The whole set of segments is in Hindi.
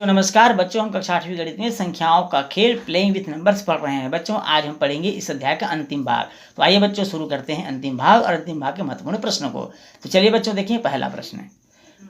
तो नमस्कार बच्चों, हम कक्षा 8वीं गणित में संख्याओं का खेल प्लेइंग विथ नंबर्स पढ़ रहे हैं। बच्चों आज हम पढ़ेंगे इस अध्याय का अंतिम भाग। तो आइए बच्चों शुरू करते हैं अंतिम भाग और अंतिम भाग के महत्वपूर्ण प्रश्नों को। तो चलिए बच्चों देखिए, पहला प्रश्न है।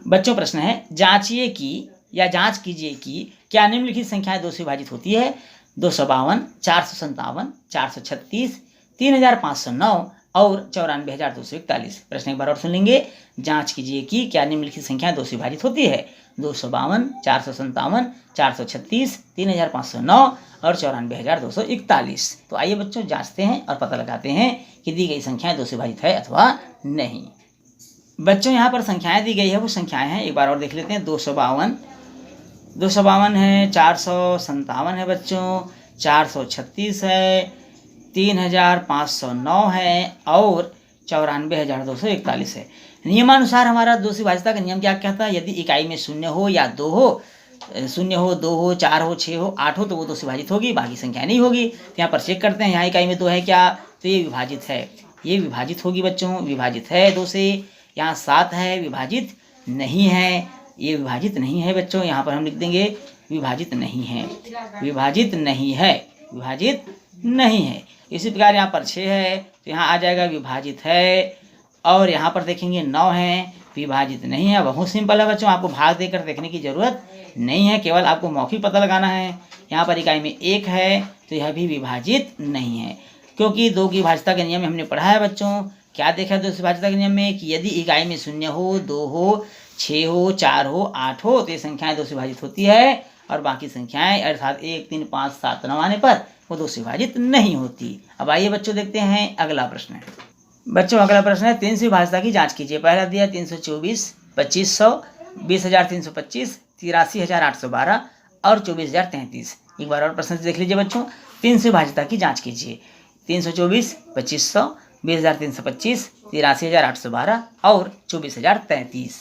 बच्चों प्रश्न है, जांचिए कि या जांच कीजिए कि क्या निम्नलिखित संख्याएं 2 से विभाजित होती है। 252, 457, 436, 3509 और 94,241। प्रश्न एक बार और सुन लेंगे। जांच कीजिए कि क्या निम्नलिखित संख्याएं 2 से विभाजित होती है। 252, 457, 436, 3509 और 94,241। तो आइए बच्चों जांचते हैं और पता लगाते हैं कि दी गई संख्याएं 2 से विभाजित है अथवा नहीं। बच्चों यहाँ पर संख्याएं दी गई है, वो संख्याएं हैं, एक बार और देख लेते हैं। 252 है, 457 है बच्चों, 436 है, 3509 है और 94,241 है। नियमानुसार हमारा 2 से विभाजितता का नियम क्या कहता है? यदि इकाई में 0 हो या 2 हो, 2 हो, 4 हो, 6 हो, 8 हो तो वो 2 से विभाजित होगी, बाकी संख्या नहीं होगी। तो यहाँ पर चेक करते हैं, यहाँ इकाई में 2 है क्या, तो ये विभाजित है, ये विभाजित होगी बच्चों, विभाजित है 2 से। यहाँ 7 है, विभाजित नहीं है, ये विभाजित नहीं है बच्चों। यहाँ पर हम लिख देंगे विभाजित नहीं है, विभाजित नहीं है, विभाजित नहीं है। इसी प्रकार यहाँ पर 6 है तो यहाँ आ जाएगा विभाजित है। और यहाँ पर देखेंगे 9 है, विभाजित नहीं है। बहुत सिंपल है बच्चों, आपको भाग देकर देखने की जरूरत नहीं है, केवल आपको मौखिक पता लगाना है। यहाँ पर इकाई में 1 है तो यह भी विभाजित नहीं है, क्योंकि 2 की विभाजितता के नियम में हमने पढ़ा है बच्चों। क्या देखा है 2 की विभाजितता के नियम में कि यदि इकाई में 0 हो, 2 हो, 6 हो, 4 हो, 8 हो तो ये संख्याएं 2 से विभाजित होती है, और बाकी संख्याएं अर्थात 1, 3, 5, 7, 9 आने पर वो 2 से विभाजित नहीं होती। अब आइए बच्चों देखते हैं अगला प्रश्न है। बच्चों अगला प्रश्न है, 3 से विभाजितता की जांच कीजिए। पहला दिया 324, 2500, 20,325, 83,812 और 24,033। एक बार और प्रश्न देख लीजिए बच्चों। 3 से विभाजितता की जांच कीजिए। 324, 2500, 20,325, 83,812 और 24,033।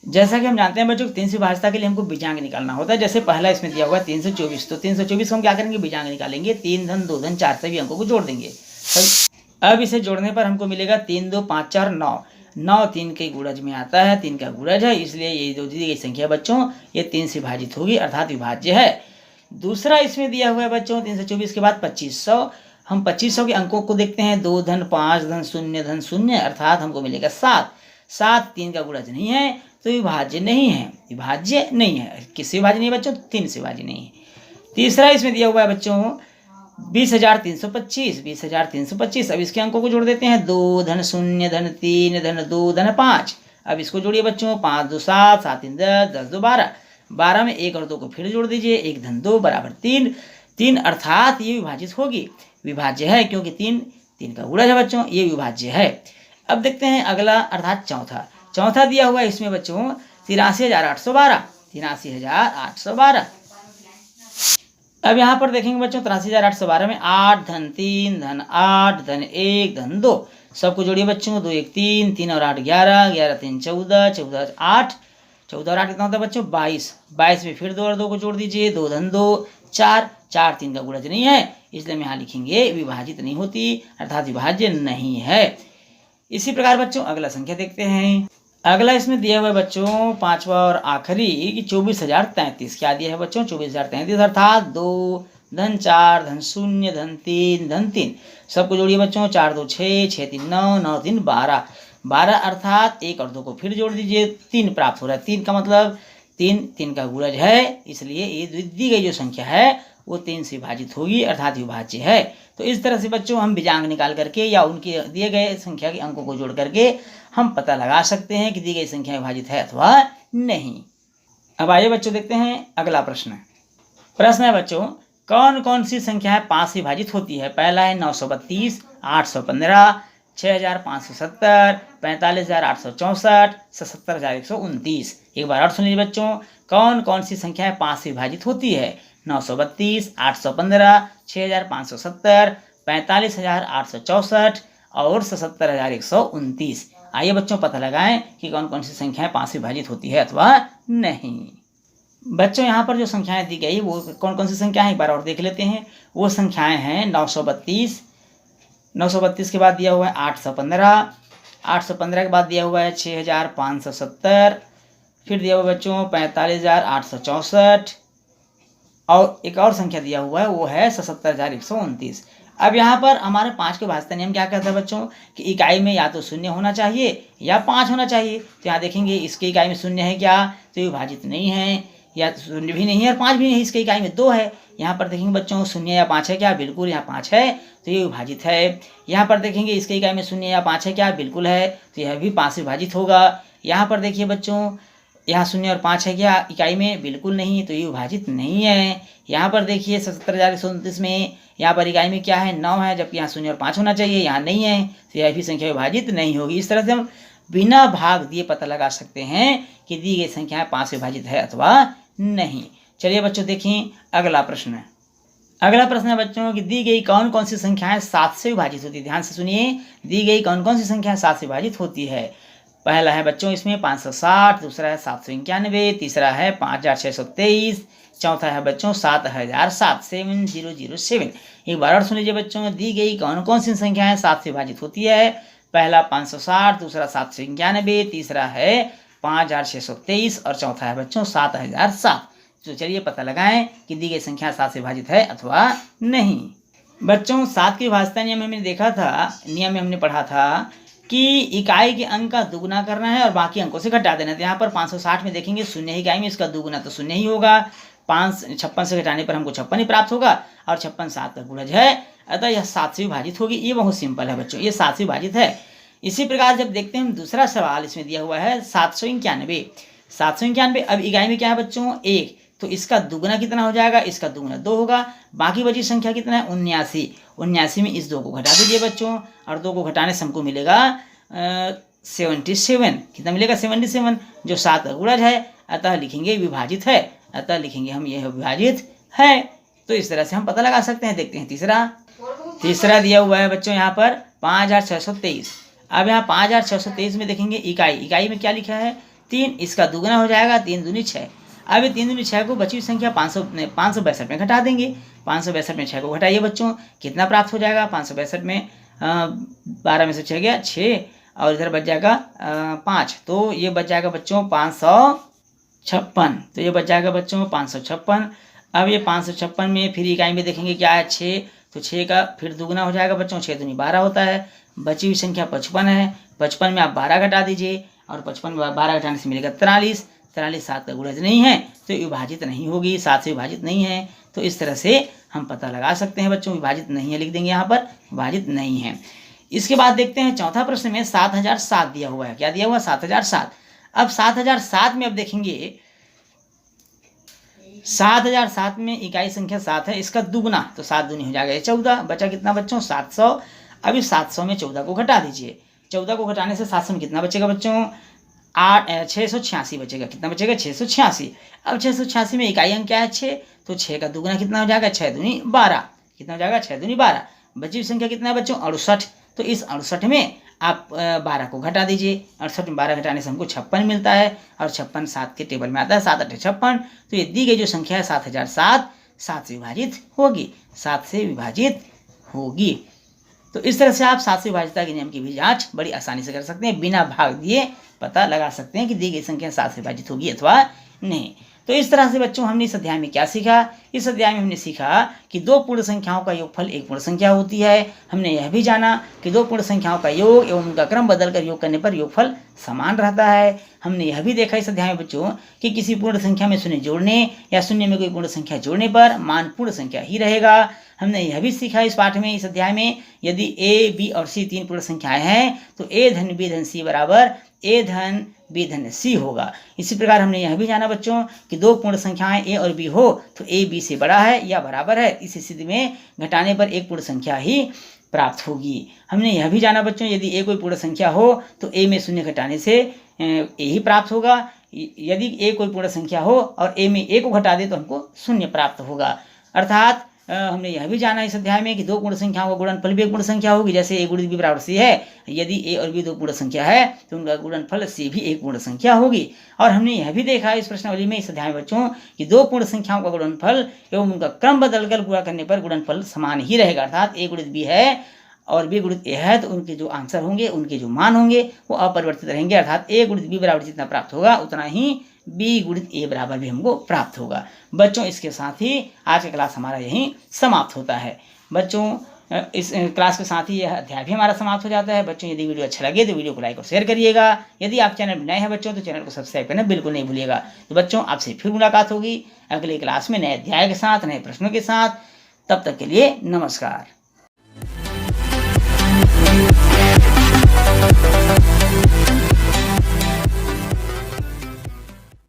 जैसा कि हम जानते हैं बच्चों, 3 से विभाजितता के लिए हमको बीजांग निकालना होता है। जैसे पहला इसमें दिया हुआ है 324, तो 324 को हम क्या करेंगे, बीजांग निकालेंगे। 3 धन 2 धन 4 सभी अंकों को जोड़ देंगे। अब इसे जोड़ने पर हमको मिलेगा 3, 2, 5, 4, 9। 9 3 के गुणज में आता है, 3 का गुणज है, इसलिए ये जो दी गई संख्या बच्चों ये 3 से विभाजित होगी अर्थात विभाज्य है। दूसरा इसमें दिया हुआ है बच्चों 324 के बाद 2500। हम 2500 के अंकों को देखते हैं। 2 धन 5 धन 0 धन 0 अर्थात हमको मिलेगा 7। 7 3 का गुणज नहीं है तो विभाज्य नहीं है, विभाज्य नहीं है। किससे विभाज्य नहीं है बच्चों? 3 से विभाज्य नहीं है। तीसरा इसमें दिया हुआ है बच्चों 20,325, 20,325। अब इसके अंकों को जोड़ देते हैं। 2 धन 0 धन 3 धन 2 धन 5। अब इसको जोड़िए बच्चों। 5 2 7, 7 3 10, 10 2 12। 12 में 1 और 2 को फिर जोड़ दीजिए। 1 धन 2 बराबर 3। 3 अर्थात ये विभाजित होगी, विभाज्य है, क्योंकि 3 का गुणज है बच्चों, ये विभाज्य है। अब देखते हैं अगला अर्थात चौथा दिया हुआ है इसमें बच्चों 83,812, 83,812। अब यहाँ पर देखेंगे बच्चों 83,812 में 8 धन 3 धन 8 धन 1 धन 2 सबको जोड़िए बच्चों। 2 1 3, 3 और 8 11, 11 3 14, 14 8, 14 और 8 कितना होता है बच्चों? 22। 22 में फिर 2 और 2 को जोड़ दीजिए। 2 धन 2 4, 4 3 का गुणज नहीं है, इसलिए हम यहाँ लिखेंगे विभाजित नहीं होती अर्थात विभाज्य नहीं है। इसी प्रकार बच्चों अगला संख्या देखते हैं। अगला इसमें दिया हुआ है बच्चों पांचवा और आखिरी 24,033। क्या दिया है बच्चों? 24,033 अर्थात 2 धन 4 धन 0 धन 3 धन 3 सबको जोड़िए बच्चों। 4 2 6, 6 3 9, 9 3 12। 12 अर्थात 1 और 2 को फिर जोड़ दीजिए। 3 प्राप्त हो रहा है। 3 का मतलब 3 का गुणज है, इसलिए ये दी गई जो संख्या है वो 3 से विभाजित होगी अर्थात विभाज्य है। तो इस तरह से बच्चों हम बीजांग निकाल करके या उनके दिए गए संख्या के अंकों को जोड़ करके हम पता लगा सकते हैं कि दी गई संख्या विभाजित है अथवा नहीं। अब आइए बच्चों देखते हैं अगला प्रश्न। प्रश्न है बच्चों, कौन कौन सी संख्याएं 5 से विभाजित होती है? पहला है 932, 815, 6,570, 45,864, 77,129। एक बार और सुन लीजिए बच्चों, कौन कौन सी संख्याएं 5 से विभाजित होती है? 932, 815, 6,570, 45,864 और 77,129। आइए बच्चों पता लगाएं कि कौन कौन सी संख्याएं 5 से विभाजित होती है अथवा नहीं। बच्चों यहाँ पर जो संख्याएं दी गई वो कौन कौन सी संख्याएं एक बार और देख लेते हैं। वो संख्याएं हैं 932 के बाद दिया हुआ है 815 के बाद दिया हुआ है 6,570, फिर दिया हुआ बच्चों 45,864 और एक और संख्या दिया हुआ है वो है 77,129। अब यहाँ पर हमारे 5 के भाजता नियम क्या कहता है बच्चों कि इकाई में या तो शून्य होना चाहिए या 5 होना चाहिए। तो यहाँ देखेंगे इसके इकाई में शून्य है क्या, तो ये विभाजित नहीं है, या शून्य भी नहीं है और 5 भी नहीं है, इसके इकाई में 2 है। यहाँ पर देखेंगे बच्चों शून्य या 5 है क्या, बिल्कुल यहाँ 5 है, तो ये विभाजित है। यहाँ पर देखेंगे इसके इकाई में शून्य या 5 है क्या, बिल्कुल है, तो यह भी 5 से विभाजित होगा। यहाँ पर देखिए बच्चों यहाँ शून्य और 5 है क्या इकाई में, बिल्कुल नहीं, तो ये विभाजित नहीं है। यहाँ पर देखिए 77,129 में यहाँ पर इकाई में क्या है 9 है, जबकि यहाँ शून्य और 5 होना चाहिए, यहाँ नहीं है, तो यह भी संख्या विभाजित नहीं होगी। इस तरह से हम बिना भाग दिए पता लगा सकते हैं कि दी गई संख्या 5 से विभाजित है अथवा नहीं। चलिए बच्चों देखें अगला प्रश्न। अगला प्रश्न है बच्चों कि दी गई कौन कौन सी संख्याएं 7 से विभाजित होती है। ध्यान से सुनिए, दी गई कौन कौन सी संख्याएं 7 से विभाजित होती है। पहला है बच्चों इसमें 560, दूसरा है 791, तीसरा है 5,623, चौथा है बच्चों 7,007 7007। एक बार और सुन लीजिए बच्चों, दी गई कौन कौन सी संख्याएं 7 से विभाजित होती है। पहला 560, दूसरा 791, तीसरा है 5,623 और चौथा है बच्चों 7,007। तो चलिए पता लगाएं कि दी गई संख्या 7 से विभाजित है अथवा नहीं। बच्चों 7 की विभाज्यता नियम में हमने देखा था, नियम में हमने पढ़ा था कि इकाई के अंक का दुगुना करना है और बाकी अंकों से घटा देना है। तो यहाँ पर 560 में देखेंगे शून्य ही इकाई में, इसका दुगुना तो शून्य ही होगा। 56 से घटाने पर हमको 56 ही प्राप्त होगा और 56 7 का गुणज है, अतः यह 7 से विभाजित होगी। ये बहुत सिंपल है बच्चों, ये 7 से विभाजित है। इसी प्रकार जब देखते हैं हम दूसरा सवाल, इसमें दिया हुआ है 791। 791 अब इकाई में क्या है बच्चों 1, तो इसका दुगुना कितना हो जाएगा, इसका दुगुना 2 होगा। बाकी बची संख्या कितना है 79। 79 में इस 2 को घटा दीजिए बच्चों और 2 को घटाने से हमको मिलेगा 77। कितना मिलेगा 77, जो 7 का गुणज है, अतः लिखेंगे विभाजित है, अतः लिखेंगे हम यह विभाजित है। तो इस तरह से हम पता लगा सकते हैं। देखते हैं तीसरा दिया हुआ है बच्चों यहाँ पर 5,623। अब यहाँ 5,623 में देखेंगे इकाई में क्या लिखा है 3, इसका दुगुना हो जाएगा 3 दूनी 6। अब ये 3 दूनी 6 को बची हुई संख्या 562 में घटा देंगे। 562 में 6 को घटाइए बच्चों, कितना प्राप्त हो जाएगा 562 में 12 में से 6 गया 6 और इधर बच जाएगा 5, तो ये बच जाएगा बच्चों 556। तो ये बच जाएगा बच्चों 556। अब ये 556 में फिर इकाई में देखेंगे क्या है 6, तो 6 का फिर दुगुना हो जाएगा बच्चों, 6 दूनी 12 होता है। बची हुई संख्या 55 है, 55 में आप 12 घटा दीजिए और 55 में 12 घटाने से मिलेगा 43। 43 7 का गुणज नहीं है, तो विभाजित नहीं होगी, 7 से विभाजित नहीं है। तो इस तरह से हम पता लगा सकते हैं बच्चों, विभाजित नहीं है लिख देंगे यहाँ पर, विभाजित नहीं है। इसके बाद देखते हैं चौथा प्रश्न में 7,007 दिया हुआ है। क्या दिया हुआ 7,007। अब 7,007 में अब देखेंगे 7,007 में इकाई संख्या 7 है, इसका दुगुना तो 7 दूनी हो जाएगा 14, बचा कितना बच्चों 700। अब इस 700 में 14 को घटा दीजिए, 14 को घटाने से 700 में कितना बचेगा बच्चों 686 बचेगा। कितना बचेगा 686। अब 686 में इकाई अंक क्या है 6, तो 6 का दुगुना कितना हो जाएगा 6 दूनी 12। कितना हो जाएगा 6 दूनी 12। बची हुई संख्या कितना है बच्चों 68, तो इस 68 में आप 12 को घटा दीजिए। 68 में 12 घटाने से हमको 56 मिलता है और 56 7 के टेबल में आता है 7 8 56। तो ये दी गई जो संख्या है 7,007 7 से विभाजित होगी, 7 से विभाजित होगी। तो इस तरह से आप 7 से विभाजितता के नियम की भी जांच बड़ी आसानी से कर सकते हैं, बिना भाग दिए पता लगा सकते हैं कि दी गई संख्या 7 से विभाजित होगी अथवा नहीं। तो इस तरह से बच्चों हमने इस अध्याय में क्या सीखा। इस अध्याय में हमने सीखा कि 2 पूर्ण संख्याओं का योगफल 1 पूर्ण संख्या होती है। हमने यह भी जाना कि 2 पूर्ण संख्याओं का योग एवं उनका क्रम बदलकर योग करने पर योगफल समान रहता है। हमने यह भी देखा इस अध्याय में बच्चों कि किसी पूर्ण संख्या में शून्य जोड़ने या शून्य में कोई पूर्ण संख्या जोड़ने पर मान पूर्ण संख्या ही रहेगा। हमने यह भी सीखा इस पाठ में, इस अध्याय में, यदि a, b और c 3 पूर्ण संख्याएं हैं तो a धन b धन c बराबर a धन b धन c होगा। इसी प्रकार हमने यह भी जाना बच्चों कि 2 पूर्ण संख्याएं a और b हो तो a b से बड़ा है या बराबर है। इस स्थिति में घटाने पर एक पूर्ण संख्या ही प्राप्त होगी। हमने यह भी जाना बच्चों यदि a कोई पूर्ण संख्या हो तो a में शून्य घटाने से a ही प्राप्त होगा। यदि a कोई पूर्ण संख्या हो और a में a को घटा दे तो हमको शून्य प्राप्त होगा। अर्थात हमने यह भी जाना इस अध्याय में कि 2 पूर्ण संख्याओं का गुणनफल भी एक पूर्ण संख्या होगी। जैसे a गुणित b बराबर c है, यदि a और b 2 पूर्ण संख्या है तो उनका गुणनफल c भी एक पूर्ण संख्या होगी। और हमने यह भी देखा इस प्रश्नावली में, इस अध्याय में बच्चों कि 2 पूर्ण संख्याओं का गुणनफल एवं उनका क्रम बदलकर पूरा करने पर गुणनफल समान ही रहेगा। अर्थात a गुणित b है और b गुणित a है तो उनके जो आंसर होंगे, उनके जो मान होंगे वो अपरिवर्तित रहेंगे। अर्थात a गुणित b बराबर जितना प्राप्त होगा उतना ही बी गुणित ए बराबर भी हमको प्राप्त होगा। बच्चों इसके साथ ही आज का क्लास हमारा यहीं समाप्त होता है। बच्चों इस क्लास के साथ ही यह अध्याय भी हमारा समाप्त हो जाता है। बच्चों यदि वीडियो अच्छा लगे तो वीडियो को लाइक और शेयर करिएगा। यदि आप चैनल में नए हैं बच्चों तो चैनल को सब्सक्राइब करना बिल्कुल नहीं भूलिएगा। तो बच्चों आपसे फिर मुलाकात होगी अगले क्लास में नए अध्याय के साथ, नए प्रश्नों के साथ। तब तक के लिए नमस्कार।